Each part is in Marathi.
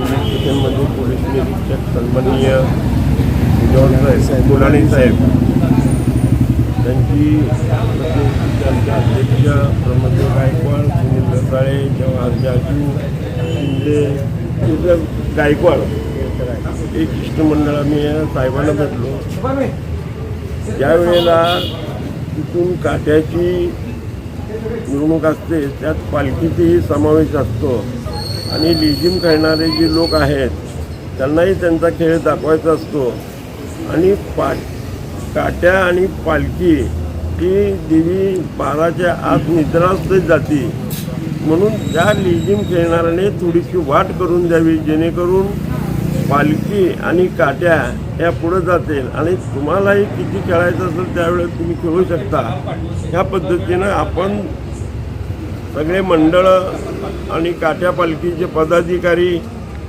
पोलीस स्टेशनमध्ये पोलीस निरीक्षक सन्माननीय मुलानी साहेब त्यांची आमच्या अध्यक्ष प्रमोद गायकवाड, सुनील रसाळे, जवाहर जाजू, शिंदे गायकवाड एक शिष्टमंडळ आम्ही साहेबांना भेटलो. ज्यावेळेला तिथून काट्याची मिरवणूक असते त्यात पालखीचाही समावेश असतो आणि लेझीम खेळणारे जे लोक आहेत त्यांनाही त्यांचा खेळ दाखवायचा असतो. आणि काट्या आणि पालखी ही देवी 12च्या आत निद्रावस्थेत जाते, म्हणून त्या लेझीम खेळणाऱ्याने थोडीशी वाट करून द्यावी जेणेकरून पालखी आणि काट्या या पुढं जातील आणि तुम्हालाही किती खेळायचं असेल त्यावेळेस तुम्ही खेळू शकता. ह्या पद्धतीनं आपण सगळे मंडळं आणि काट्या पालखीचे पदाधिकारी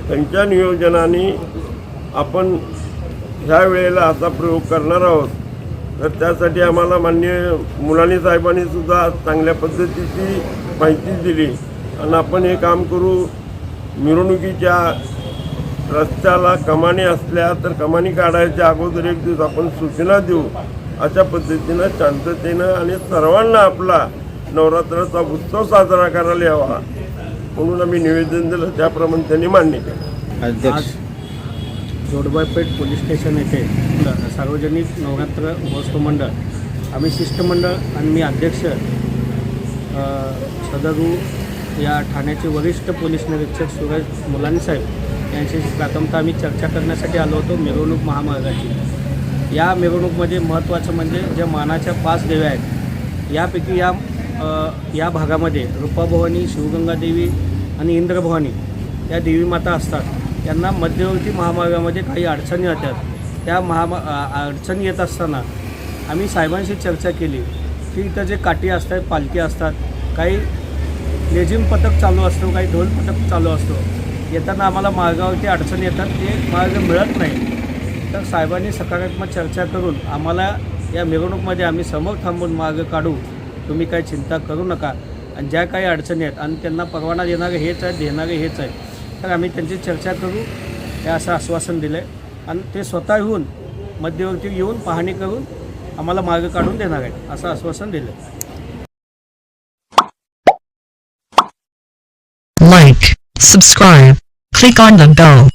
त्यांच्या नियोजनाने आपण ह्या वेळेला असा प्रयोग करणार आहोत. तर त्यासाठी आम्हाला माननीय मुलानी साहेबांनी सुद्धा चांगल्या पद्धतीची माहिती दिली आणि आपण हे काम करू. मिरवणुकीच्या रस्त्याला कमानी असल्या तर कमानी काढायच्या अगोदर एक दिवस आपण सूचना देऊ. अशा पद्धतीनं शांततेनं आणि सर्वांना आपला नवरात्राचा उत्सव साजरा करायला यावा म्हणून आम्ही निवेदन दिलं. त्याप्रमाणे त्यांनी मान्य केलं. अध्यक्ष जोडबापेठ पोलीस स्टेशन येथे सार्वजनिक नवरात्र महोत्सव मंडळ आम्ही शिष्टमंडळ आणि मी अध्यक्ष सदरू या ठाण्याचे वरिष्ठ पोलीस निरीक्षक सुरेश मुलानी साहेब यांच्याशी प्रथमतः आम्ही चर्चा करण्यासाठी आलो होतो मिरवणूक महामार्गाची. या मिरवणूकमध्ये महत्त्वाचं म्हणजे ज्या मानाच्या 5 देव्या आहेत यापैकी या भागामध्ये रूपाभवानी, शिवगंगादेवी आणि इंद्रभवानी या देवी माता असतात. यांना मध्यवर्ती महामार्गामध्ये काही अडचणी येतात. त्या अडचणी येत असताना आम्ही साहेबांशी चर्चा केली की इथं जे काठी असतात, पालखी असतात, काही लेझीम पथक चालू असतो, काही ढोल पथक चालू असतो. येताना आम्हाला मार्गावरती अडचणी येतात, ते मार्ग मिळत नाही. तर साहेबांनी सकारात्मक चर्चा करून आम्हाला या मिरवणूकमध्ये आम्ही समोर थांबून मार्ग काढू, तुम्ही काही चिंता करू नका. आणि ज्या काही अडचणी आहेत आणि त्यांना परवाना देणारे हेच आहेत, देणारे हेच आहेत, तर आम्ही त्यांची चर्चा करू हे असं आश्वासन दिलं आहे. आणि ते स्वतः येऊन मध्यवर्ती येऊन पाहणी करून आम्हाला मार्ग काढून देणार आहेत असं आश्वासन दिलं. Like, subscribe, click on the bell.